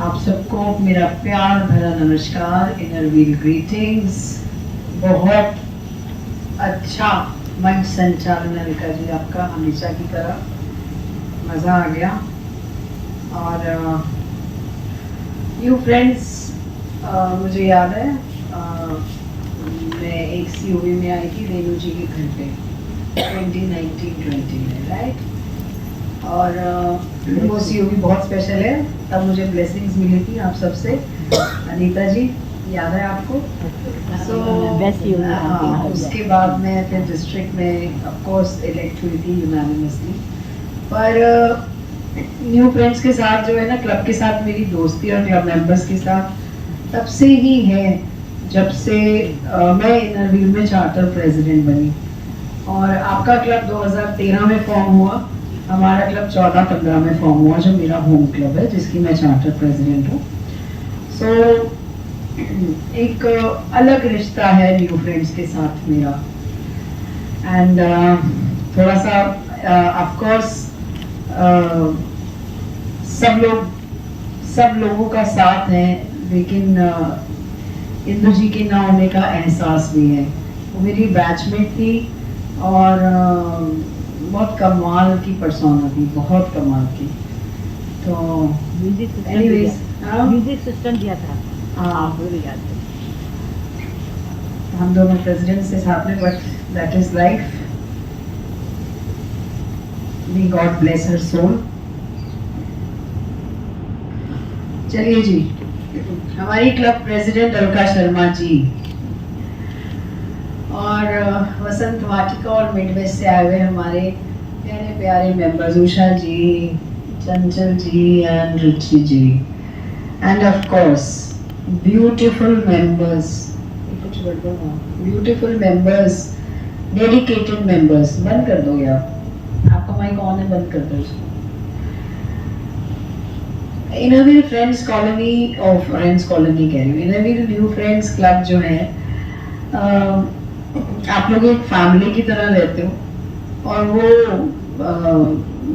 आप सबको मेरा प्यार भरा नमस्कार, इनर व्हील ग्रीटिंग्स। बहुत अच्छा मंच संचालन अलका जी आपका, हमेशा की तरह मज़ा आ गया। और न्यू फ्रेंड्स, मुझे याद है मैं एक COV में आई थी रेणु जी के घर पे 2019-20 में, राइट। और वो COV बहुत स्पेशल है। तब मुझे ब्लेसिंग्स मिली थी आप सबसे, अनीता जी, याद है आपको? उसके बाद मैं फिर डिस्ट्रिक्ट में ऑफ कोर्स इलेक्ट हुई थी यूनानिमसली। पर न्यू फ्रेंड्स के साथ जो है ना, क्लब के साथ मेरी दोस्ती और क्लब मेंबर्स के साथ तब से ही है, जब से मैं इनर व्हील में चार्टर प्रेसिडेंट बनी। और आपका क्लब 2013 में फॉर्म हुआ, हमारा क्लब 14-15 में फॉर्म हुआ, जो मेरा होम क्लब है, जिसकी मैं चार्टर प्रेसिडेंट हूँ। सो एक अलग रिश्ता है न्यू फ्रेंड्स के साथ मेरा। एंड थोड़ा सा ऑफ कोर्स सब लोगों का साथ है, लेकिन इंदु जी के ना होने का एहसास भी है। वो मेरी बैचमेट थी और बहुत कमाल की पर्सोना थी, बहुत कमाल की। तो म्यूजिक सिस्टम दिया था। हाँ, वो भी याद है। हम दोनों प्रेसिडेंट से साथ में, but that is life. May God bless her soul। चलिए जी, हमारी क्लब प्रेसिडेंट अलका शर्मा जी और वसंत वाटिका और मिडवेस्ट से आए हुए हमारे प्यारे प्यारे members, Usha ji, Chanchal ji and Ruchi ji, and of course beautiful members, dedicated members. बंद कर दो यार, आपका माइक ऑन है, बंद कर दो इसको। इनर व्हील फ्रेंड्स कॉलोनी और फ्रेंड्स कॉलोनी कह रही हूँ, inner wheel new friends club जो है, आप लोग एक फैमिली की तरह रहते हो। और वो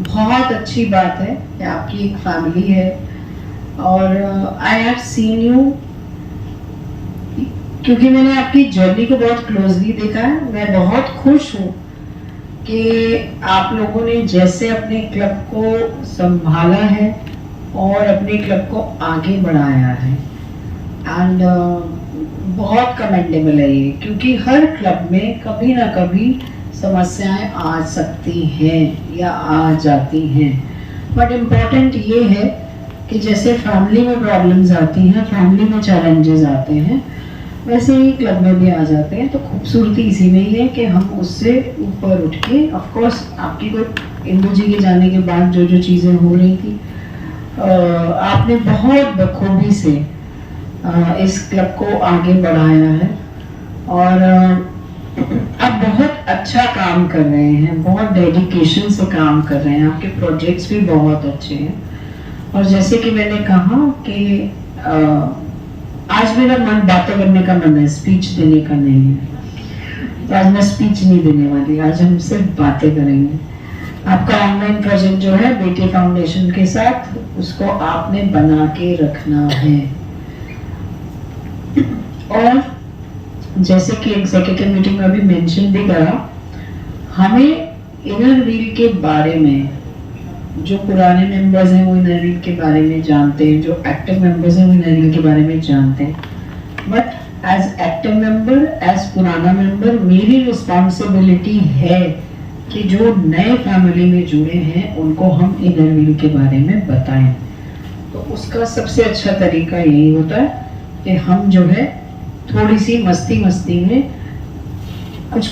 बहुत अच्छी बात है कि आपकी एक फैमिली है। और आई हैव सीन यू, क्योंकि मैंने आपकी जर्नी को बहुत क्लोजली देखा है। मैं बहुत खुश हूँ कि आप लोगों ने जैसे अपने क्लब को संभाला है और अपने क्लब को आगे बढ़ाया है। एंड बहुत कमेंडेबल है ये, क्योंकि हर क्लब में कभी ना कभी समस्याएं आ सकती हैं या आ जाती हैं। बट इम्पोर्टेंट ये है कि जैसे फैमिली में प्रॉब्लम्स आती हैं, फैमिली में चैलेंजेस आते हैं, वैसे ही क्लब में भी आ जाते हैं। तो खूबसूरती इसी में ही है कि हम उससे ऊपर उठ के, ऑफ कोर्स आपकी कोई इंदु जी के जाने के बाद जो जो चीज़ें हो रही थी, आपने बहुत बखूबी से इस क्लब को आगे बढ़ाया है। और आप बहुत अच्छा काम कर रहे हैं, बहुत डेडिकेशन से काम कर रहे हैं, आपके प्रोजेक्ट्स भी बहुत अच्छे हैं। और जैसे कि मैंने कहा कि आज मेरा मन बातें करने का मन है, स्पीच देने का नहीं है। तो आज मैं स्पीच नहीं देने वाली, आज हम सिर्फ बातें करेंगे। आपका ऑनलाइन प्रोजेक्ट जो है बेटी फाउंडेशन के साथ, उसको आपने बना के रखना है। और जैसे कि एग्जीक्यूटिव मीटिंग में अभी मेंशन भी करा, हमें इनर व्हील के बारे में, जो पुराने मेंबर्स हैं वो इनर व्हील के बारे में जानते हैं, जो एक्टिव मेंबर्स हैं वो इनर व्हील के बारे में जानते हैं। But as active member, as पुराना मेंबर, मेरी रिस्पॉन्सिबिलिटी है कि जो नए फैमिली में जुड़े हैं उनको हम इनर व्हील के बारे में बताएं। तो उसका सबसे अच्छा तरीका यही होता है कि हम जो है थोड़ी सी मस्ती में कुछ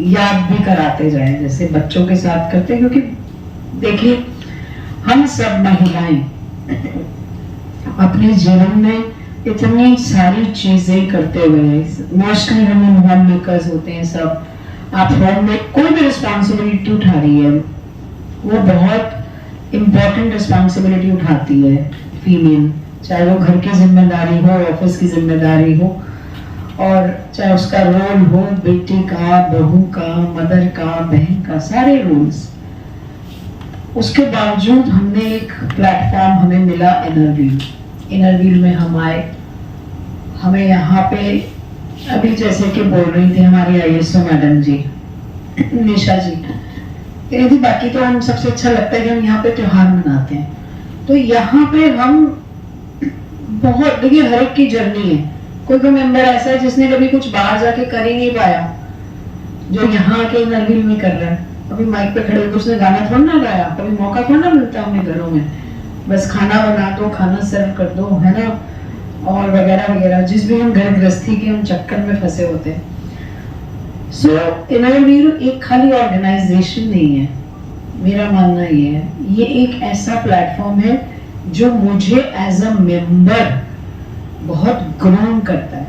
याद भी कराते जाएं, जैसे बच्चों के साथ करते हैं। क्योंकि देखिए, हम सब महिलाएं अपने जीवन में इतनी सारी चीजें करते हुए, मोस्टली हम होम मेकर्स होते हैं सब। आप होम में कोई भी रिस्पॉन्सिबिलिटी उठा रही है, वो बहुत इम्पोर्टेंट रिस्पॉन्सिबिलिटी उठाती है फीमेल, चाहे वो घर की जिम्मेदारी हो, ऑफिस की जिम्मेदारी हो, और चाहे उसका रोल हो बेटी का, बहू का, मदर का, बहन का, सारे रोल्स। उसके बावजूद हमने एक प्लेटफॉर्म हमें मिला इनर व्हील, इनर व्हील में हम आए, हमें यहाँ पे अभी जैसे कि बोल रही थी हमारी आईएसओ मैडम जी निशा जी, कह रही थी बाकी तो हम सबसे अच्छा लगता है कि हम यहाँ पे त्योहार मनाते हैं, तो यहाँ पे हम बहुत, देखिए हर एक की जर्नी है, कोई मेंबर ऐसा है जिसने कभी कुछ बाहर जाके कर ही नहीं पाया जो यहाँ के इनर व्हील में कर रहा है। अभी माइक पे खड़े होकर उसने गाना थोड़ा ना गाया, कभी मौका थोड़ा ना मिलता हमें घरों में, बस खाना बना दो, खाना सर्व कर दो, है ना, और वगैरह वगैरह, जिस भी हम घर गृहस्थी के हम चक्कर में फंसे होते हैं। सो इनर व्हील एक खाली ऑर्गेनाइजेशन नहीं है, मेरा मानना ये है, ये एक ऐसा प्लेटफॉर्म है जो मुझे एज अ मेंबर बहुत ग्रोम करता है,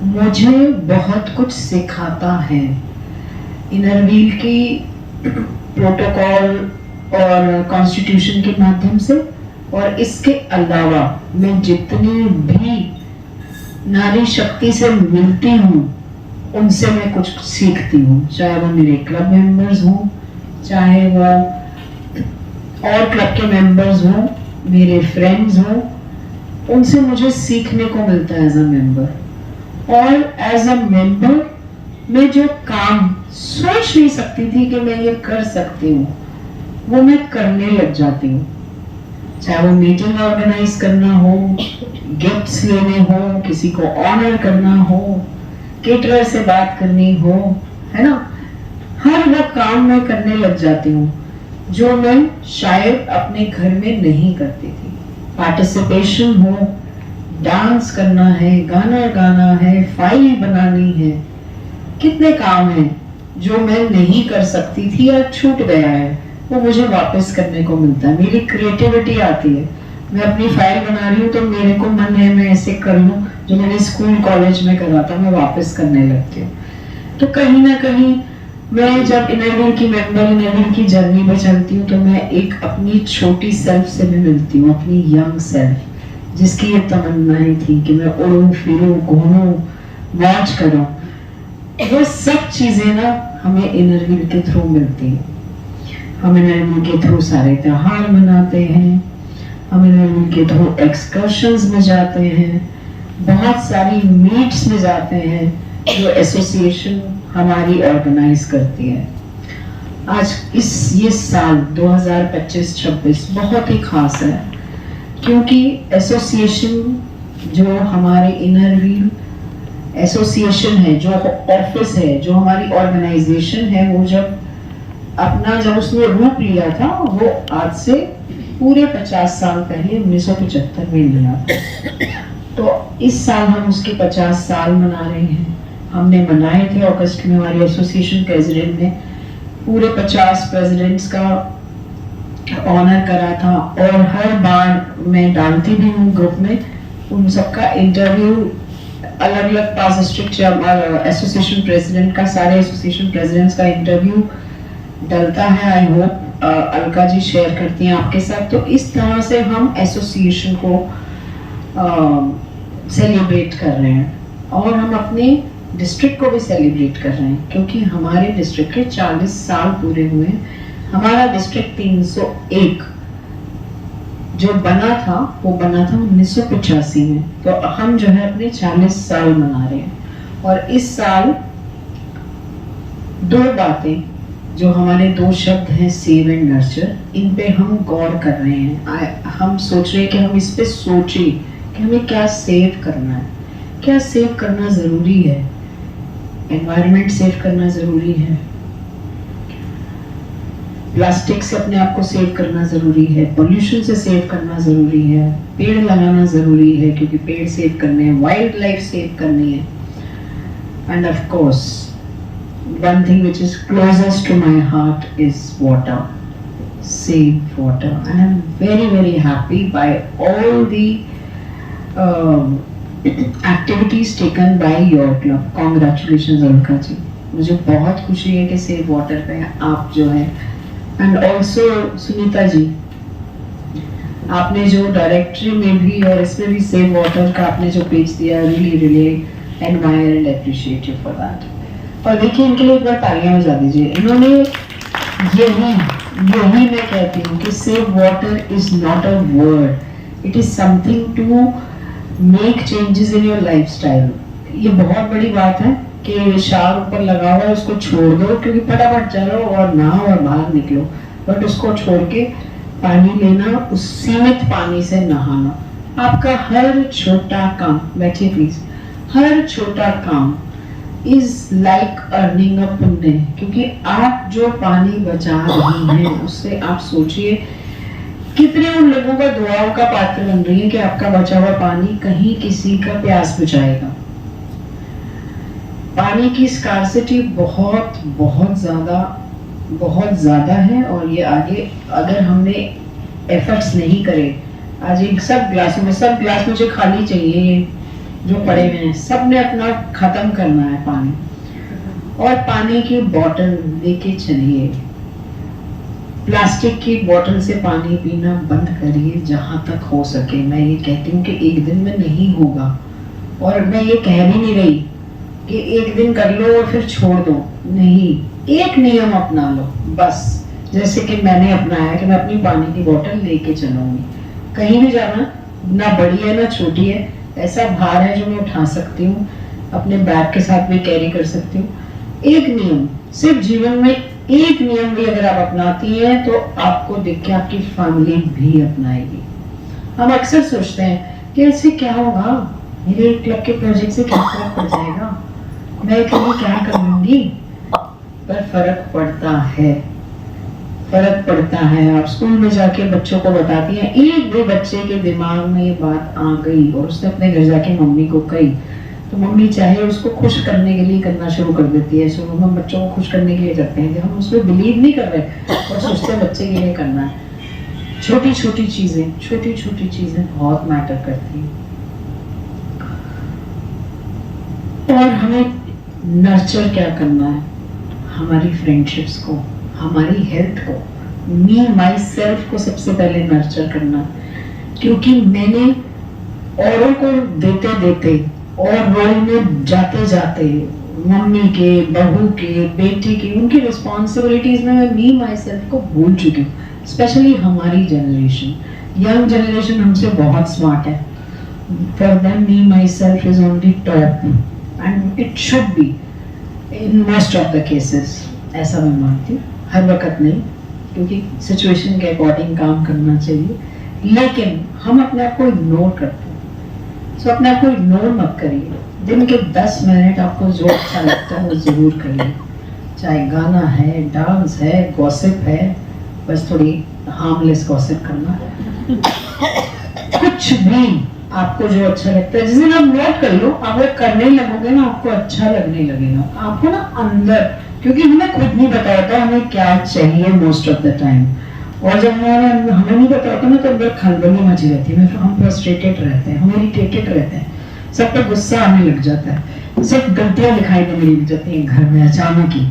मुझे बहुत कुछ सिखाता है। इनर व्हील की प्रोटोकॉल और कॉन्स्टिट्यूशन के माध्यम से, और इसके अलावा मैं जितनी भी नारी शक्ति से मिलती हूँ उनसे मैं कुछ सीखती हूँ, चाहे वो मेरे क्लब मेंबर्स हों, चाहे वो और क्लब के मेंबर्स हों, मेरे फ्रेंड्स हों, उनसे मुझे सीखने को मिलता है एज अ मेंबर। और एज अ मेंबर मैं जो काम सोच नहीं सकती थी कि मैं ये कर सकती हूँ, वो मैं करने लग जाती हूँ, चाहे वो मीटिंग ऑर्गेनाइज करना हो, गिफ्ट्स लेने हो, किसी को ऑनर करना हो, केटरर से बात करनी हो, है ना, हर वो काम मैं करने लग जाती हूँ जो मैं शायद अपने घर में नहीं करती थी। पार्टिसिपेशन हो, डांस करना है, गाना गाना है, फाइल बनानी है, कितने काम हैं जो मैं नहीं कर सकती थी या छूट गया है, वो मुझे वापस करने को मिलता है। मेरी क्रिएटिविटी आती है, मैं अपनी फाइल बना रही हूँ तो मेरे को मन है मैं ऐसे कर लूँ, जो मैंने स्कूल कॉलेज में करा था मैं वापस करने लगती हूँ। तो कहीं ना कहीं मैं जब इनर व्हील की मेंबर, इनर व्हील की जर्नी में चलती हूँ तो मैं एक अपनी छोटी सेल्फ से भी मिलती हूँ, अपनी यंग सेल्फ, जिसकी ये तमन्नाएं थी कि मैं उड़ूं फिरूं घूमूं मौज करूं। वो सब चीजें ना हमें इनर व्हील के थ्रू मिलती हैं। हम इनर व्हील के थ्रू सारे त्योहार मनाते हैं, हम इनर व्हील के थ्रू एक्सकर्शंस में जाते हैं, बहुत सारी मीट्स में जाते हैं जो एसोसिएशन हमारी ऑर्गेनाइज करती है। आज ये साल 2025-26 बहुत ही खास है, क्योंकि एसोसिएशन जो हमारे इनर व्हील एसोसिएशन है, जो ऑफिस है, जो हमारी ऑर्गेनाइजेशन है, वो जब उसने रूप लिया था वो आज से पूरे 50 साल पहले 1975 में लिया था। तो इस साल हम उसके 50 साल मना रहे हैं। हमने मनाए थे अगस्त में, हमारी एसोसिएशन प्रेसिडेंट ने पूरे 50 प्रेसिडेंट्स का ऑनर करा था, और हर बार मैं डालती भी हूँ ग्रुप में, उन सबका इंटरव्यू अलग अलग पास डिस्ट्रिक्ट एसोसिएशन प्रेसिडेंट का, सारे एसोसिएशन प्रेसिडेंट्स का इंटरव्यू डलता है। I hope Alka ji share करती हैं आपके साथ। तो इस तरह से हम एसोसिएशन को सेलिब्रेट कर रहे हैं, और हम अपने डिस्ट्रिक्ट को भी सेलिब्रेट कर रहे हैं, क्योंकि हमारे डिस्ट्रिक्ट के 40 साल पूरे हुए हैं। हमारा डिस्ट्रिक्ट 301 जो बना था वो बना था 1985 में, तो हम जो है अपने 40 साल मना रहे हैं। और इस साल दो बातें, जो हमारे दो शब्द हैं सेव एंड नर्चर, इन पे हम गौर कर रहे हैं। हम सोच रहे हैं कि हम इस पे सोचें कि हमें क्या सेव करना है, क्या सेव करना जरूरी है। एनवायरनमेंट सेव करना जरूरी है, प्लास्टिक से अपने आप को सेव करना जरूरी है, पोल्यूशन से सेव करना जरूरी है, पेड़ लगाना जरूरी है क्योंकि पेड़ सेव करने हैं, वाइल्ड लाइफ सेव करनी है, and of course one thing which is closest to my heart is water. Save water, and I'm very very happy by all the activities taken by your club. Congratulations Alka ji, मुझे बहुत खुशी है कि save water पे आप जो है, and also Sunita ji, आपने जो डायरेक्टरी में भी और इसमें भी सेव वाटर का आपने जो पेज दिया, really really admire and appreciate you for that. और देखिए इनके लिए एक बार तालियां बजा दीजिए। इन्होंने यही मैं कहती हूँ कि save water is not a word, it is something to make changes in your lifestyle. ये बहुत बड़ी बात है कि शावर ऊपर लगा हुआ है उसको छोड़ दो, क्योंकि फटाफट चलो और नहाओ और बाहर निकलो, बट उसको छोड़ के पानी लेना, उस सीमित पानी से नहाना। आपका हर छोटा काम, बैठिए प्लीज, हर छोटा काम इज लाइक अर्निंग अ पुण्य, क्योंकि आप जो पानी बचा रही हैं उससे आप सोचिए कितने उन लोगों का दुआओं का पात्र बन रही है कि आपका बचा हुआ पानी कहीं किसी का प्यास बुझाएगा। पानी की स्कार्सिटी बहुत ज्यादा है, और ये आगे अगर हमने एफर्ट्स नहीं करे, आज एक सब ग्लास मुझे खाली चाहिए, जो पड़े हुए हैं सब ने अपना खत्म करना है पानी। और पानी की बोतल लेके चलिए, प्लास्टिक की बोतल से पानी पीना बंद करिए जहां तक हो सके। मैं ये कहती हूँ कि एक दिन में नहीं होगा, और मैं ये कह भी नहीं रही कि एक दिन कर लो और फिर छोड़ दो, नहीं, एक नियम अपना लो बस। जैसे कि मैंने अपनाया कि मैं अपनी पानी की बोतल लेके चलूंगी, कहीं भी जाना, ना बड़ी है ना छोटी है, ऐसा भार है जो मैं उठा सकती हूँ, अपने बैग के साथ भी कैरी कर सकती हूँ। एक नियम, सिर्फ जीवन में एक नियम भी अगर आप अपनाती हैं तो आपको देख के आपकी फैमिली भी अपनाएगी। हम अक्सर सोचते हैं कि इससे क्या होगा, मेरे क्लब के प्रोजेक्ट से क्या फर्क पड़ जाएगा, मैं कभी क्या कर लूंगी, पर फर्क पड़ता है। आप स्कूल में जाके बच्चों को बताती हैं, एक भी बच्चे के दिमाग में ये बात आ गई और उसने अपने घर जाके मम्मी को कही, तो मम्मी चाहे उसको खुश करने के लिए करना शुरू कर देती है। शुरू में बच्चों को खुश करने के लिए करते हैं, हम उस पर बिलीव नहीं कर रहे और सोचते हैं बच्चे के लिए करना है। छोटी छोटी चीजें बहुत मैटर करती हैं। और हमें नर्चर क्या करना है, हमारी फ्रेंडशिप्स को, हमारी हेल्थ को, मी माई सेल्फ को सबसे पहले नर्चर करना, क्योंकि मैंने औरों को देते देते और रोल में जाते जाते मम्मी के, बहू के, बेटी की, उनकी रिस्पॉन्सिबिलिटीज में मैं मी माई सेल्फ को भूल चुकी हूँ। स्पेशली हमारी जनरेशन, यंग जनरेशन हमसे बहुत स्मार्ट है। For them me my self is on the top and it should be in most of the cases, ऐसा मैं मानती हूँ। हर वक्त नहीं, क्योंकि सिचुएशन के अकॉर्डिंग काम करना चाहिए, लेकिन हम अपने आप को इग्नोर करते हैं। सो अपने आप को इग्नोर मत करिए। दिन के 10 मिनट आपको जो अच्छा लगता है वो जरूर करिए, चाहे गाना है, डांस है, गॉसिप है, बस थोड़ी हार्मलेस गॉसिप करना, कुछ भी आपको जो अच्छा लगता है। जिस दिन आप नोट कर लो, आप अगर करने लगोगे ना, आपको अच्छा लगने लगेगा आपको ना अंदर, क्योंकि हमें खुद नहीं पता होता हमें क्या चाहिए मोस्ट ऑफ द टाइम। और जब हमें नहीं पता होता ना, तो अंदर खलबली मची रहती है, हम फ्रस्ट्रेटेड रहते हैं, हम इरिटेटेड रहते हैं, सब पे गुस्सा आने लग जाता है, सब गलतियां दिखाई देने लग जाती हैं घर में अचानक ही।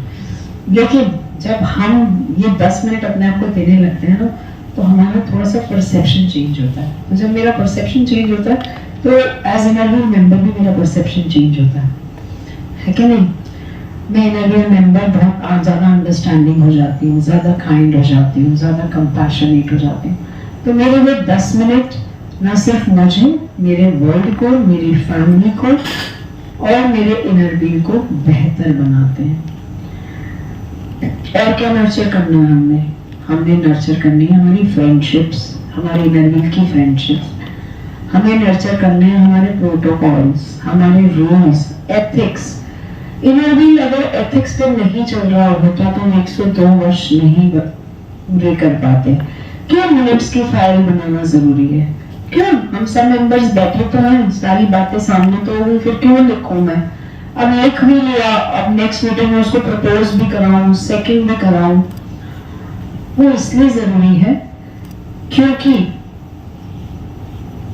लेकिन जब हम ये 10 मिनट अपने आप को देने लगते हैं ना, तो हमारा थोड़ा सा परसेप्शन चेंज होता है। तो जब मेरा परसेप्शन चेंज होता है तो एज एन एनर्जी मेंबर भी मेरा परसेप्शन चेंज होता है कि नहीं। मैं एनर्जी मेंबर बहुत ज़्यादा अंडरस्टैंडिंग हो जाती हूँ, ज़्यादा काइंड हो जाती हूँ, ज़्यादा कंपैशनेट हो जाती हूँ। तो मेरे वो 10 मिनट ना सिर्फ मुझे, मेरे वर्ल्ड को, मेरी फैमिली को और मेरे इनर बीइंग को बेहतर बनाते हैं। और क्या नर्चर करना है हमने नर्चर करनी है हमारी फ्रेंडशिप्स, हमारे इनर बीइंग की फ्रेंडशिप्स। हमें नर्चर करने हैं हमारे प्रोटोकॉल्स, हमारे रूल्स, एथिक्स। इनर बीइंग अगर एथिक्स पे नहीं चल रहा होता तो हम 102 वर्ष नहीं पूरे कर पाते। क्यों मिनट्स की फाइल बनाना जरूरी है? क्यों हम सब मेंबर्स बैठे तो हैं, सारी बातें सामने तो होगी, फिर क्यों लिखूं मैं? अब लिख भी लिया, अब नेक्स्ट मीटिंग में उसको प्रपोज भी कराऊं, सेकंड भी कराऊं। वो इसलिए जरूरी है क्योंकि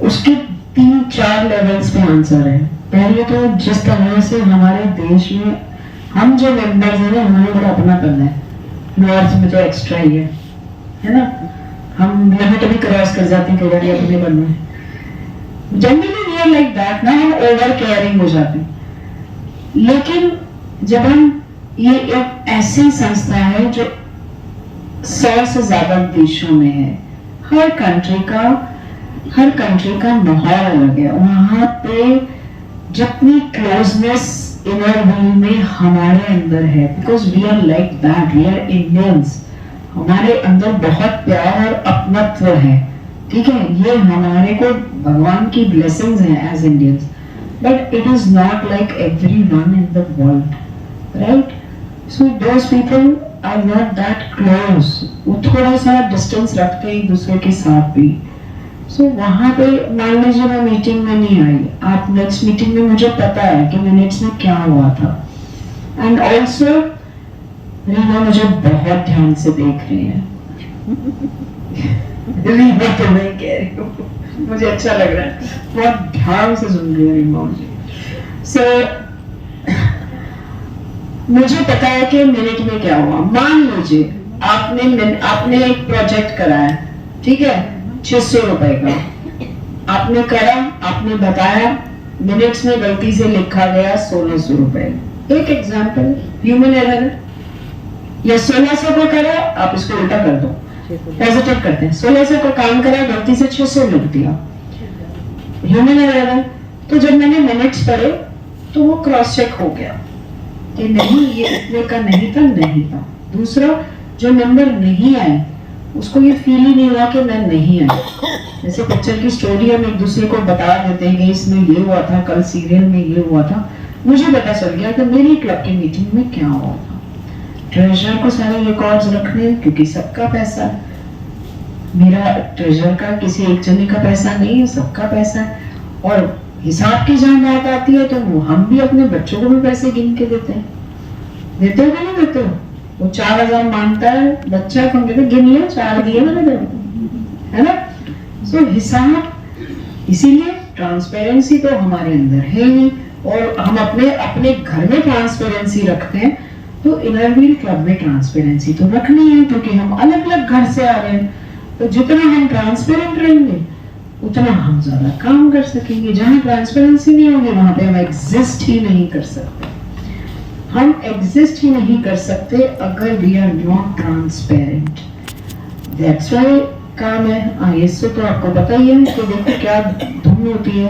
उसके 3-4 लेवल्स पे आंसर है। पहले तो जिस तरह से हमारे देश में हम जो मेंबर्स हैं ना, हमारे बड़ा अपनापन है। नॉर्थ में तो एक्स्ट्रा ही है ना, हम लिमिट भी क्रॉस कर जाते हैं कई बार अपने बन में। Generally we are like that ना, हम ओवर केयरिंग हो जाते हैं। लेकिन जब हम, ये एक ऐसी संस्था है जो 100 से ज्यादा देशों में है, हर कंट्री का हर कंट्री का माहौल अलग है, वहां पे जितनी क्लोजनेस इनर व्हील में हमारे अंदर है, because we are like that, we are Indians, हमारे अंदर बहुत प्यार और अपनत्व है, ठीक है, ये हमारे को भगवान की ब्लेसिंग्स हैं as Indians, but it is not like everyone in the world, right? So those people are not that close, वो थोड़ा सा डिस्टेंस रखते हैं एक दूसरे के साथ भी। सो वहां पे मान लीजिए मैं मीटिंग में नहीं आई, आप नेक्स्ट मीटिंग में मुझे पता है कि मिनट्स में क्या हुआ था, एंड ऑल्सो रीना मुझे बहुत ध्यान से देख रही है रीना तो मैं कह रही हूँ, मुझे अच्छा लग रहा है, बहुत ध्यान से सुन रही है रीना मुझे। सो मुझे पता है कि मिनट में क्या हुआ। मान लीजिए आपने एक प्रोजेक्ट कराया, ठीक है, 600 रुपए का आपने करा, आपने बताया, मिनट्स में गलती से लिखा गया 1600 रुपए। एक एग्जाम्पल, ह्यूमन एरर, या 1600 को करा, आप इसको उल्टा कर दो, पॉजिटिव करते हैं, 1600 को काम करा, गलती से 600 लिख दिया, ह्यूमन एरर। तो जब मैंने मिनट्स पढ़े तो वो क्रॉस चेक हो गया कि नहीं, ये इतने का नहीं था, नहीं था। दूसरा, जो नंबर नहीं आए उसको ये फील ही नहीं हुआ कि मैं नहीं आई। जैसे पिक्चर की स्टोरी हम एक दूसरे को बता देते हैं कि इसमें ये हुआ था, कल सीरियल में ये हुआ था, मुझे पता चल गया कि मेरी क्लब की मीटिंग में क्या हुआ था। ट्रेजर को सारे रिकॉर्ड्स रखने, क्योंकि सबका पैसा है, मेरा ट्रेजर का किसी एक जने का पैसा नहीं है, सबका पैसा है। और हिसाब की जहाँ बात आती है तो हम भी अपने बच्चों को भी पैसे गिन के देते हैं, देते हो कि नहीं देते हो? वो 4000 मांगता है बच्चा, तुम कहते गिन लिया, 4 दिए मैंने, है ना? सो हिसाब, इसीलिए ट्रांसपेरेंसी तो हमारे अंदर है ही, और हम अपने घर में ट्रांसपेरेंसी रखते हैं, तो इनर व्हील क्लब में ट्रांसपेरेंसी तो रखनी है, क्योंकि हम अलग अलग घर से आ रहे हैं। तो जितना हम ट्रांसपेरेंट रहेंगे उतना हम ज्यादा काम कर सकेंगे। जहाँ ट्रांसपेरेंसी नहीं होगी वहां पे हम एग्जिस्ट ही नहीं कर सकते। हम एग्जिस्ट ही नहीं कर सकते अगर we are not transparent. That's why काम है आईएसओ, तो आपको पता ही है कि देखो क्या धुन होती है।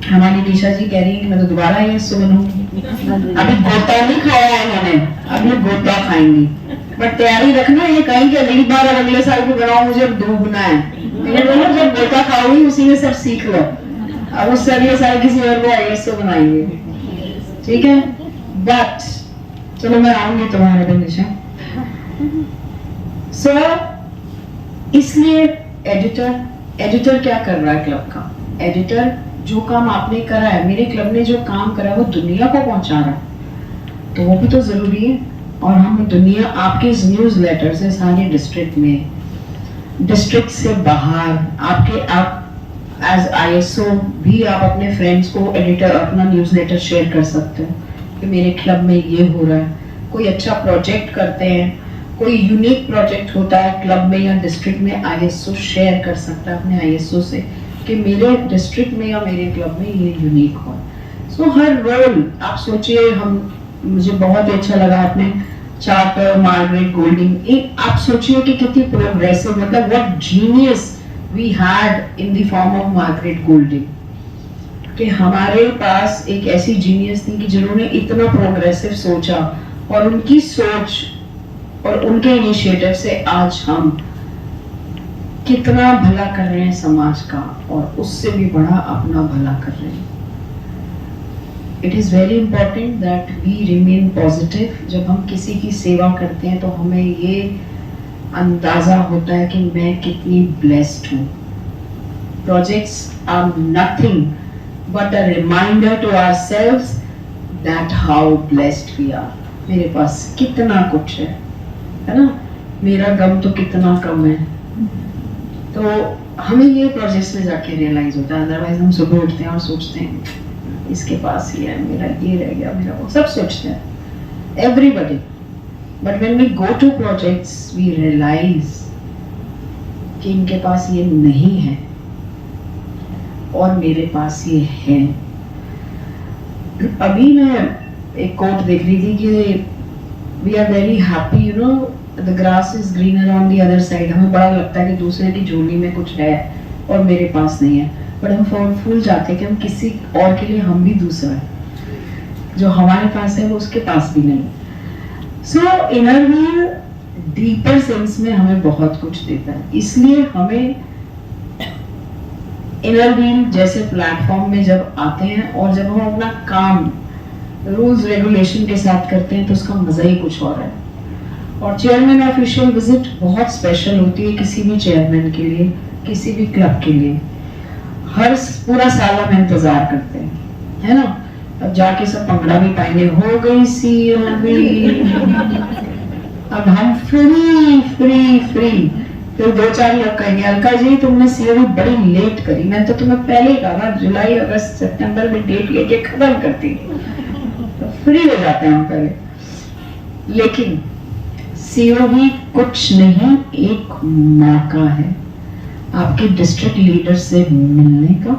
हमारी निशा जी कह रही है कि मैं तो दोबारा आईएसओ बनूंगी। अभी गोता नहीं खाया है मैंने, अभी गोता खाएंगी, बट तैयारी रखना, ये कहीं कि अगली बार अगले साल भी बनाओ, मुझे डूबना है। मैंने बोला जब गोता खाओगी उसी में सब सीख लो, अब उससे अगले साल किसी और को आईएसओ बनाएंगे, ठीक है? बट चलो मैं आऊंगी तुम्हारे पे निशा। सो इसलिए एडिटर क्या कर रहा है क्लब का? एडिटर जो काम आपने करा है, मेरे क्लब ने जो काम करा है वो दुनिया को पहुंचा रहा है, तो वो भी तो जरूरी है। और हम दुनिया, आपके न्यूज लेटर से सारे डिस्ट्रिक्ट में, डिस्ट्रिक्ट से बाहर, आप एज आईएसओ भी आप अपने फ्रेंड्स को एडिटर अपना न्यूज लेटर शेयर कर सकते हो कि मेरे क्लब में ये हो रहा है। कोई अच्छा प्रोजेक्ट करते हैं, कोई यूनिक प्रोजेक्ट होता है क्लब में या डिस्ट्रिक्ट में, आईएसओ शेयर कर सकता है अपने आईएसओ से कि मेरे डिस्ट्रिक्ट में या मेरे क्लब में ये यूनिक हो। सो हर रोल आप सोचिए, मुझे बहुत अच्छा लगा आपने चार्टर मार्गरेट गोल्डिंग, एक आप सोचिए कि कितनी प्रोग्रेसिव, मतलब what genius we had in the form of Margaret Golding, कि हमारे पास एक ऐसी जीनियस थी कि जिन्होंने इतना प्रोग्रेसिव सोचा, और उनकी सोच और उनके इनिशिएटिव से आज हम कितना भला कर रहे हैं समाज का, और उससे भी बड़ा अपना भला कर रहे हैं। It is very important that we remain positive. जब हम किसी की सेवा करते हैं तो हमें ये अंदाजा होता है कि मैं कितनी ब्लेस्ड हूँ। Projects are nothing but a reminder to ourselves that how blessed we are. मेरे पास कितना कुछ है ना, मेरा गम तो कितना कम है। तो हमें ये प्रोजेक्ट्स में जाके रियलाइज होता है, अदरवाइज हम सुबह उठते हैं और सोचते हैं इसके पास ही है, मेरा ये रह गया, मेरा वो, सब सोचते हैं, everybody. But when we go to projects we realise कि इनके पास ये नहीं है और मेरे पास ये है। अभी मैं एक कोट देख रही थी कि we are very happy, you know, the grass is greener on the other side, हमें बड़ा लगता है कि दूसरे की झोली में कुछ है और मेरे पास नहीं है, बट हम भूल जाते हैं कि हम किसी और के लिए हम भी दूसरा है, जो हमारे पास है वो उसके पास भी नहीं। सो इनर व्हील डीपर सेंस में हमें बहुत कुछ देता है, इसलिए हमें इनर व्हील जैसे प्लेटफॉर्म में जब आते हैं और जब हम अपना काम रूल्स रेगुलेशन के साथ करते हैं तो उसका मजा ही कुछ और है। और चेयरमैन ऑफिशियल विजिट बहुत स्पेशल होती है किसी भी चेयरमैन के लिए, किसी भी क्लब के लिए। हर पूरा साल हम इंतजार करते हैं, है ना, अब जाके सब पंगड़ा भी पाएंगे, हो गई सीओवी, अब हम फ्री फ्री फ्री। फिर 2-4 लोग कहेंगे अलका जी तुमने सीओवी बड़ी लेट करी, मैंने तो तुम्हें पहले ही कहा जुलाई अगस्त सितंबर में डेट लेके खत्म करती, तो फ्री हो जाते हैं हम पहले। लेकिन सीओवी कुछ नहीं, एक मौका है आपके डिस्ट्रिक्ट लीडर से मिलने का,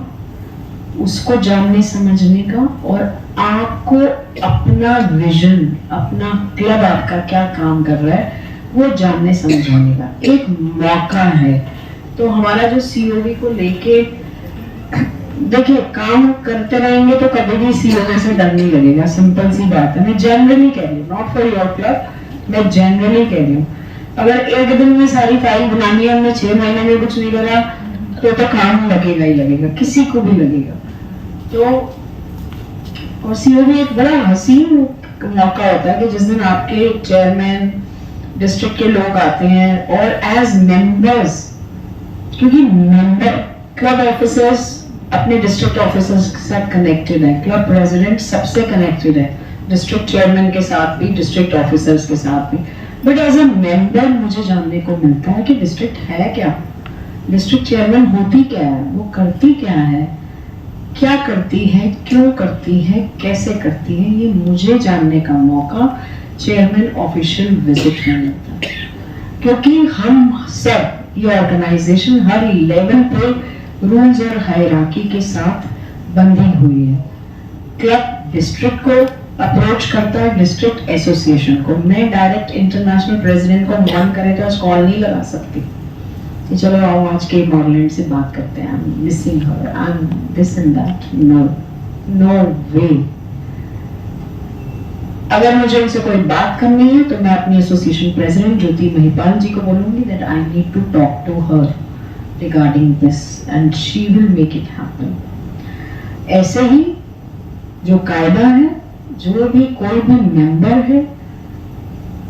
उसको जानने समझने का, और आपको अपना विजन, अपना क्लब आपका क्या काम कर रहा है वो जानने समझने का एक मौका है। तो हमारा जो सीओवी को लेके, देखिए काम करते रहेंगे तो कभी भी सीओवी से डर नहीं लगेगा, सिंपल सी बात है। मैं जनरली कह रही हूँ, नॉट फॉर योर क्लब, मैं जनरली कह रही हूँ। अगर एक दिन में सारी फाइल बनानी है, हमने 6 महीने में कुछ नहीं करा तो काम लगेगा ही लगेगा, किसी को भी लगेगा। तो और सीओवी एक बड़ा हसीन मौका होता है कि जिस दिन आपके चेयरमैन डिस्ट्रिक्ट के लोग आते हैं और एज मेंबर्स, क्योंकि मेंबर क्लब ऑफिसर्स अपने डिस्ट्रिक्ट ऑफिसर्स के साथ कनेक्टेड है, क्लब प्रेसिडेंट सबसे कनेक्टेड है, डिस्ट्रिक्ट चेयरमैन के साथ भी, डिस्ट्रिक्ट ऑफिसर्स के साथ भी। बट एज अ मेंबर मुझे जानने को मिलता है कि डिस्ट्रिक्ट है क्या, डिस्ट्रिक्ट चेयरमैन होती क्या है, वो करती क्या है, क्या करती है, क्यों करती है, कैसे करती है, ये मुझे जानने का मौका चेयरमैन ऑफिशियल विजिट में मिलता है। क्योंकि हम सब, ये ऑर्गेनाइजेशन हर लेवल पे रूल्स और हायरार्की के साथ बंधी हुई है। क्लब डिस्ट्रिक्ट को अप्रोच करता है, डिस्ट्रिक्ट एसोसिएशन को। मैं डायरेक्ट इंटरनेशनल प्रेसिडेंट को मन करे तो आज कॉल नहीं लगा सकती कि चलो आओ आज के मॉडलैंड से बात करते हैं, I am missing her, I am this and that, no no way. अगर मुझे उनसे कोई बात करनी है तो मैं अपनी एसोसिएशन प्रेसिडेंट ज्योति महिपाल जी को बोलूंगी that I need to talk to her regarding this and she will make it happen. ऐसे ही जो कायदा है, जो भी कोई भी मेंबर है,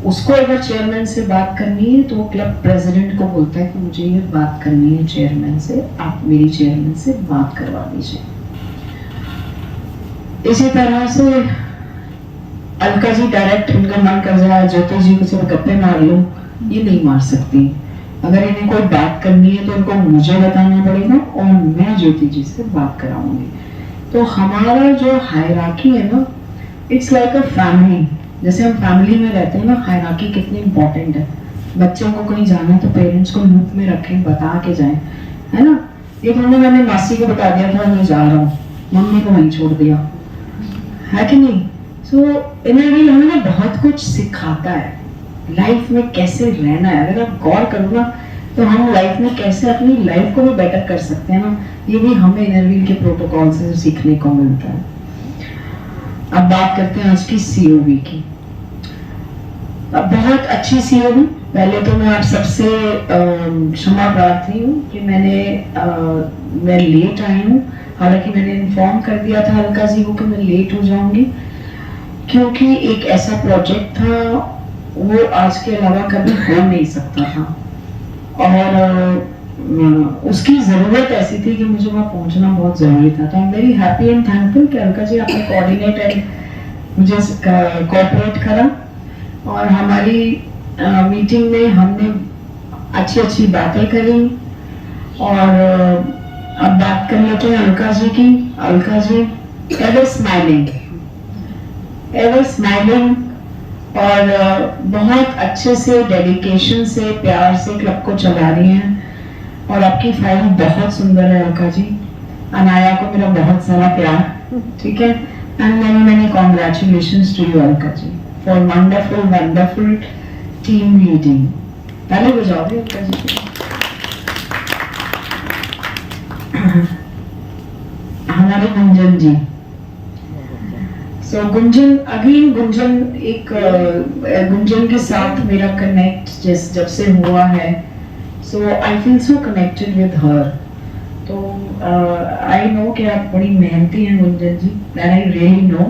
उसको अगर चेयरमैन से बात करनी है तो वो क्लब प्रेसिडेंट को बोलता है कि मुझे ये बात करनी है चेयरमैन से, आप मेरी चेयरमैन से बात करवा दीजिए। इसी तरह से अलका जी डायरेक्ट उनका मन कर जाए ज्योति जी को सिर्फ गप्पे मार लो, ये नहीं मार सकती। अगर इन्हें कोई बात करनी है तो उनको मुझे बताना पड़ेगा और मैं ज्योति जी से बात कराऊंगी। तो हमारा जो हायरार्की है ना, इट्स लाइक अ फैमिली। जैसे हम फैमिली में रहते हैं ना, हायरार्की कितनी इंपॉर्टेंट है। बच्चों को कहीं जाना है तो पेरेंट्स को लूप में रखें, बता के जाएं, है ना। एक मैंने मासी को बता दिया था मैं जा रहा हूँ, मम्मी को वहीं छोड़ दिया, है कि नहीं। सो इनर व्हील हमें बहुत कुछ सिखाता है लाइफ में कैसे रहना है। अगर आप गौर करो ना तो हम लाइफ में कैसे अपनी लाइफ को भी बेटर कर सकते हैं ना, ये भी हमें इनर व्हील के प्रोटोकॉल से सीखने को मिलता है। अब बात करते हैं आज की सीओवी की। अब बहुत अच्छी सीओवी। पहले तो मैं आप सबसे क्षमा प्रार्थी हूँ कि मैं लेट आई हूँ। हालांकि मैंने इन्फॉर्म कर दिया था अलका जी को कि मैं लेट हो जाऊंगी, क्योंकि एक ऐसा प्रोजेक्ट था वो आज के अलावा कभी हो नहीं सकता था और उसकी जरूरत ऐसी थी कि मुझे वहाँ पहुंचना बहुत जरूरी था। तो I am very happy and thankful कि अलका जी आपने कोऑर्डिनेट एंड मुझे कोऑपरेट करा और हमारी मीटिंग में हमने अच्छी अच्छी बातें करी। और अब बात कर लेते हैं अलका जी की। अलका जी एवर स्माइलिंग और बहुत अच्छे से डेडिकेशन से प्यार से क्लब को चला रही हैं और आपकी फाइल बहुत सुंदर है अलका जी। अनाया को मेरा बहुत सारा प्यार, ठीक है। And many congratulations to you Alka ji for wonderful team leading, पहले बजाओगे उनका जी। हमारे गुंजन जी, सो गुंजन अगेन, गुंजन एक गुंजन के साथ मेरा कनेक्ट जब से हुआ है, so I feel so connected with her. तो आई नो कि आप बड़ी मेहनती हैं Gunjan ji, that I really know,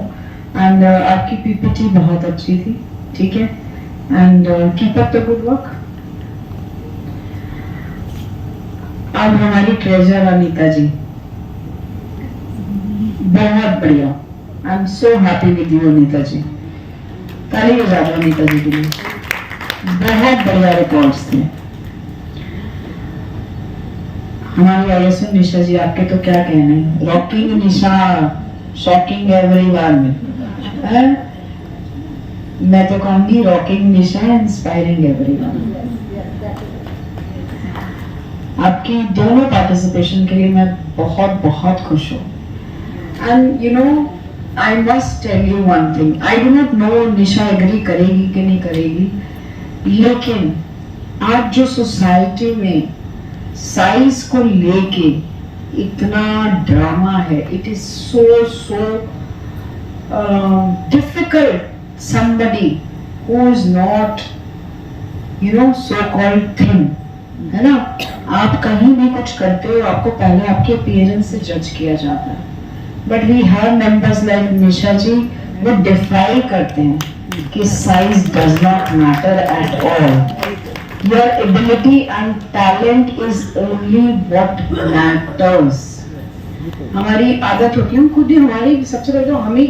and आपकी पीपीटी बहुत अच्छी थी, ठीक है, and keep up the good work. अब हमारी ट्रेजर अनीता जी, बहुत बढ़िया, I am so happy with you Anita ji, ताली बजा दो अनीता जी के लिए, बहुत बढ़िया रिकॉर्ड्स थे। हमारी आईएसओ निशा जी, आपके तो क्या कहने, रॉकिंग निशा, शॉकिंग एवरीवन है, मैं तो कहूंगी रॉकिंग निशा, इंस्पायरिंग एवरीवन। आपकी दोनों पार्टिसिपेशन के लिए मैं बहुत बहुत खुश हूँ। And you know, I must tell you one thing, I do not know Nisha agree करेगी कि नहीं करेगी, लेकिन आज जो सोसाइटी में साइज को लेके इतना ड्रामा है, it is so difficult, somebody who is not, you know, so called thin, है ना, आप कहीं भी कुछ करते हो आपको पहले आपके अपीयरेंस से जज किया जाता है, but we have members like Nisha ji, वो डिफाई करते हैं कि size does not matter at all, your ability and talent is only what matters. हमारी आदत होती है, खुद ही हमारी, सबसे पहले तो हम ही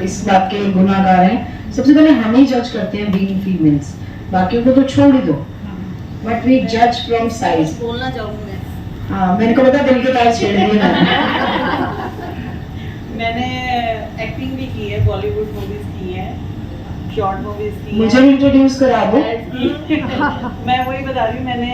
इस बात के गुनाहगार हैं, सबसे पहले हम ही जज करते हैं बीइंग फीमेल्स, बाकियों को तो छोड़ ही दो, बट वी जज फ्रॉम साइज। बोलना चाहूंगी मैं, हाँ, मैंने को पता, दिल के तार छेड़ दिए मैंने एक्टिंग भी की है, बॉलीवुड मूवीज की है, शॉर्ट मूवीज की मुझे इंट्रोड्यूस करा दो। मैं वही बता रही हूँ, मैंने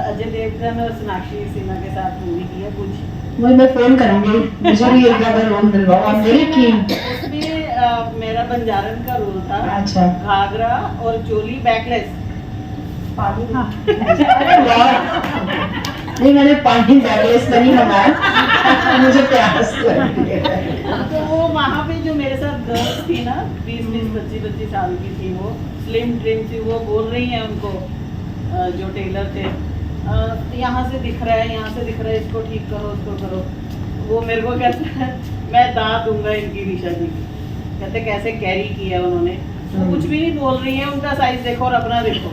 अजय देवगन और सोनाक्षी सिन्हा के साथ मूवी की है कुछ, मैं फोन करूंगी, मुझे भी एक ज्यादा रोल दिलवाओ, आप मेरी टीम। उसमें मेरा बंजारन का रोल था, अच्छा, घाघरा और चोली बैकलेस। अरे वाह, नहीं मैंने पानी बैकलेस नहीं मंगाया, मुझे प्यास लगी है। तो वो वहाँ पे जो मेरे साथ गर्ल्स थी ना, 20-25 साल की थी, वो स्लिम ट्रिम थी, वो बोल रही हैं उनको, जो टेलर थे, यहाँ से दिख रहा है, यहाँ से दिख रहा है, इसको ठीक करो, उसको करो। वो मेरे को कहते हैं, मैं दांत दूंगा इनकी निशा जी की, कहते कैसे कैरी किया उन्होंने, वो कुछ भी नहीं बोल रही है, उनका साइज देखो और अपना देखो।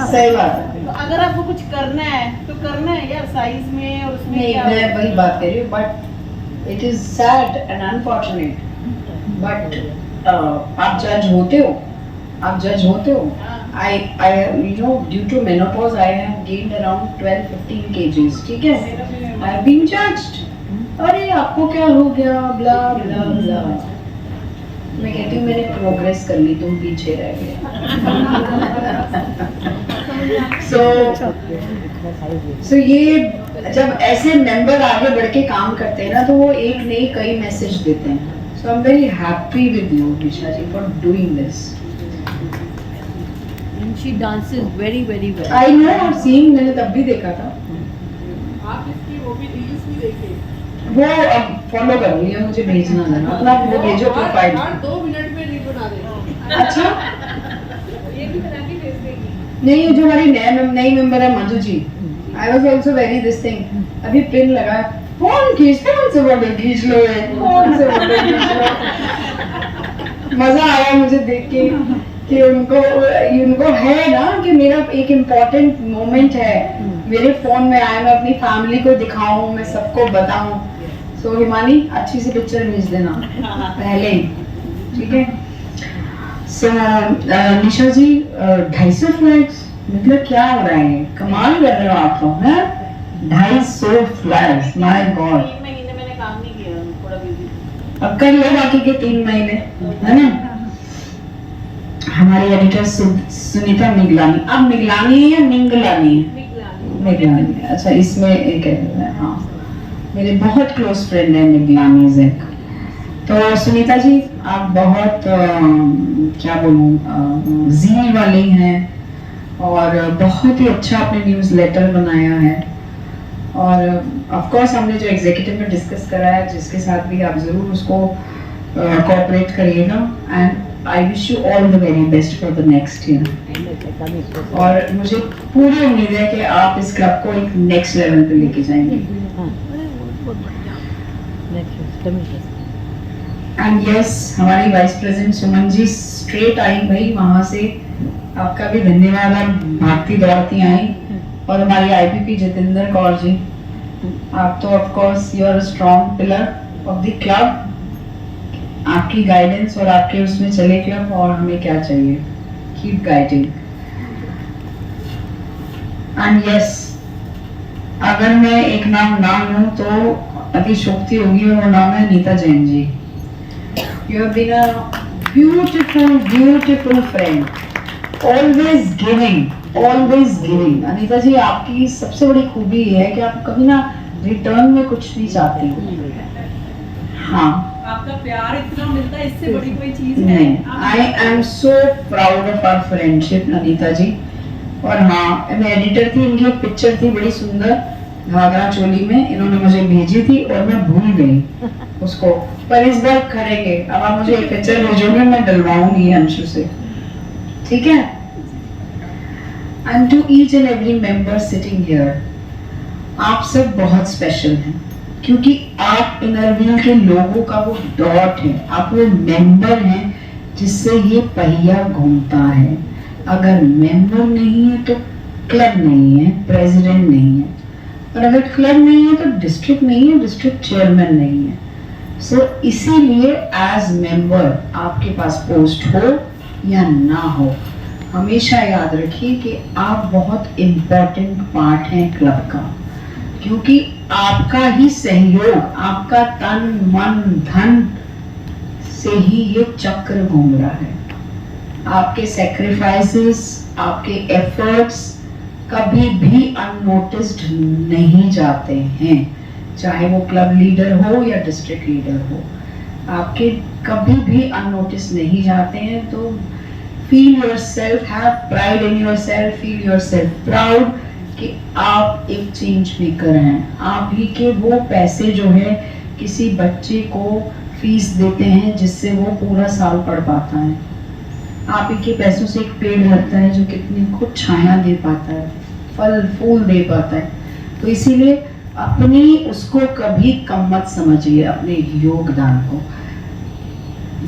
सही बात है, तो अगर आपको कुछ करना है तो करना है यार, साइज में और उसमें नहीं, क्या मैं वही बात कर रही हूँ, but it is sad and unfortunate, but आप जज होते हो, आप जज होते हो। I you know, due to menopause I have gained around 12-15 kgs, ठीक है, I have been judged, अरे आपको क्या हो गया, ब्ला ब्ला ब्ला। मैं कहती हूँ मैंने प्रोग्रेस कर ली, तुम पीछे रह गए। so ये जब ऐसे मेंबर आगे बढ़ के काम करते हैं ना, तो वो एक नहीं कई मैसेज देते हैं। So I'm very happy with you, Nisha ji, for doing this. She dances very well. I know, I've seen, मैंने तब भी देखा था। आप इसकी वो भी रील्स भी देखे? वो अब फॉलो कर लिया, मुझे भेजना था, अपना वो भेजो प्रोफाइल। 2 मिनट में रील बना देगी। अच्छा, ये भी बना के भेज देगी। नहीं, जो हमारी नई मेंबर है Madhu ji, I was also very this thing, अभी पिन लगा, फोन से फोटो खींच लो, फोन से फोटो खींच लो। मजा आया मुझे देख के कि उनको है ना कि मेरा एक इम्पोर्टेंट मोमेंट है मेरे फोन में आया, मैं अपनी फैमिली को दिखाऊं, मैं सबको बताऊं। सो हिमानी, अच्छी सी पिक्चर भेज देना पहले ही, ठीक है। सो निशा जी, 250 फ्लैग्स, मतलब क्या हो रहा है, कमाल कर रहे हो आप तो, है 250 फ्लैग्स, माय गॉड। 3 महीने मैंने काम नहीं किया, थोड़ा बिजी। अब कर लो बाकी के 3 महीने, है ना। हमारी एडिटर सुनीता मिगलानी, अब मिगलानी है या मिंगलानी है? मिगलानी। अच्छा, इसमें एक है, हाँ, मेरे बहुत क्लोज फ्रेंड है मिगलानी ज़ेक, तो सुनीता जी, आप बहुत क्या बोलूँ, ज़ील वाली हैं और बहुत ही अच्छा आपने न्यूज़ लेटर बनाया है। और ऑफ कोर्स हमने जो एग्जीक्यूटिव में डिस्कस करा है, जिसके साथ भी आप ज़रूर उसको कोऑपरेट करिएगा, and I wish you all the very best for the next year. और मुझे पूरी उम्मीद है कि आप इस क्लब को एक नेक्स्ट लेवल पे लेके जाएंगे। एंड यस, हमारी vice president Suman ji straight आई भाई वहां से, आपका भी धन्यवाद, आप भागती दौड़ती आई। और हमारी आईपीपी जितेंद्र कौर जी, आप तो of course you are a strong pillar of the club. आपकी गाइडेंस और आपके उसमें चले क्लब, और हमें क्या चाहिए, कीप गाइडिंग। एंड यस, अगर मैं एक नाम ना लूं तो अतिशोक्ति होगी, और वो नाम है Nita Jain ji. You have been a beautiful beautiful friend, always giving, always giving. Anita ji, आपकी सबसे बड़ी खूबी ये है कि आप कभी ना रिटर्न में कुछ नहीं चाहती। हाँ, आपका प्यार इतना मिलता है, इससे बड़ी कोई चीज है नहीं। I am so proud of our friendship Anita ji. और हाँ, मैं एडिटर थी, इनकी एक पिक्चर थी बड़ी सुंदर घाघरा चोली में, इन्होंने मुझे भेजी थी और मैं भूल गई उसको, पर इस बार करेंगे। अब आप मुझे एक पिक्चर भेजोगे, मैं डलवाऊंगी अंशु से, ठीक है। And to each and every member sitting here, आप सब बहुत स्पेशल हैं, क्योंकि आप इनरव्हील के लोगों का वो डॉट है, आप वो मेंबर हैं जिससे ये पहिया घूमता है। अगर मेंबर नहीं है तो क्लब नहीं है, प्रेसिडेंट नहीं है, और अगर क्लब नहीं है तो डिस्ट्रिक्ट नहीं है, डिस्ट्रिक्ट चेयरमैन नहीं है। सो इसीलिए एज मेंबर आपके पास पोस्ट हो या ना हो, हमेशा याद रखिए कि आप बहुत इम्पोर्टेंट पार्ट हैं क्लब का, क्योंकि आपका ही सहयोग, आपका तन मन धन से ही ये चक्र घूम रहा है। आपके सैक्रिफाइसेस, आपके एफर्ट्स कभी भी अननोटिस्ड नहीं जाते हैं, चाहे वो क्लब लीडर हो या डिस्ट्रिक्ट लीडर हो, आपके कभी भी अननोटिस नहीं जाते हैं। तो feel yourself, have pride in yourself, feel yourself proud कि आप एक चेंज मेकर हैं। आप ही के वो पैसे जो है किसी बच्चे को फीस देते हैं जिससे वो पूरा साल पढ़ पाता है, आप ही के पैसों से एक पेड़ लगता है जो कितनी खुद छाया दे पाता है, फल फूल दे पाता है। तो इसीलिए अपनी उसको कभी कम मत समझिए, अपने योगदान को।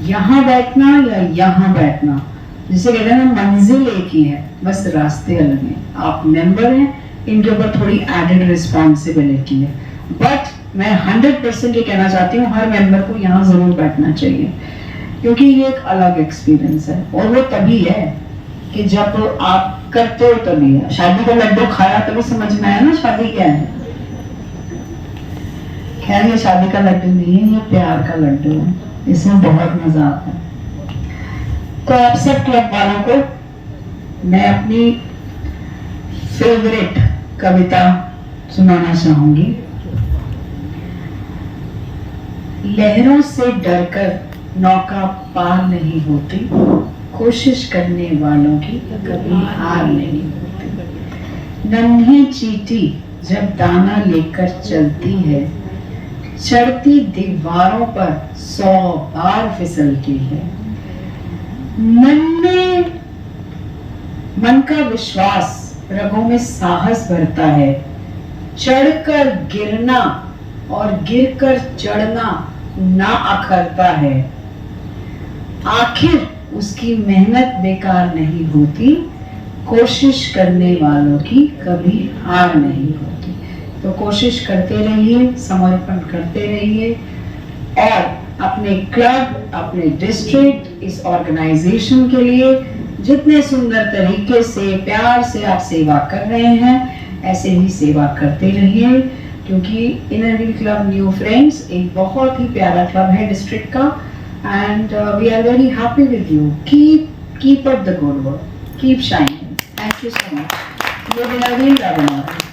यहाँ बैठना या यहाँ बैठना, जिसे कहते हैं ना, मंजिल एक ही है, बस रास्ते अलग हैं। आप मेंबर हैं, इनके ऊपर थोड़ी एडेड रिस्पॉन्सिबिलिटी है, बट मैं 100% ये कहना चाहती हूँ हर मेंबर को यहाँ जरूर बैठना चाहिए, क्योंकि ये एक अलग एक्सपीरियंस है। और वो तभी है कि जब आप करते हो तभी है। शादी का लड्डू खाया तभी समझ में आया ना शादी क्या है। खैर, ये शादी का लड्डू नहीं है, ये प्यार का लड्डू है, इसमें बहुत मजा आता है। तो आप सब क्लब वालों को मैं अपनी फेवरेट कविता सुनाना चाहूंगी। लहरों से डरकर नौका पार नहीं होती, कोशिश करने वालों की कभी हार नहीं होती। नन्ही चींटी जब दाना लेकर चलती है, चढ़ती दीवारों पर 100 बार फिसलती है। मन का विश्वास रगों में साहस भरता है, चढ़कर गिरना और गिरकर चढ़ना ना अखरता है। आखिर उसकी मेहनत बेकार नहीं होती, कोशिश करने वालों की कभी हार नहीं होती। तो कोशिश करते रहिए, समर्पण करते रहिए, और अपने क्लब, अपने डिस्ट्रिक्ट, इस ऑर्गेनाइजेशन के लिए जितने सुंदर तरीके से प्यार से आप सेवा कर रहे हैं, ऐसे ही सेवा करते रहिए, क्योंकि इनरव्हील क्लब न्यू फ्रेंड्स एक बहुत ही प्यारा क्लब है डिस्ट्रिक्ट का, and we are very happy with you. Keep up the good work. Keep shining. Thank you so much. ये इनरव्हील क्लब है।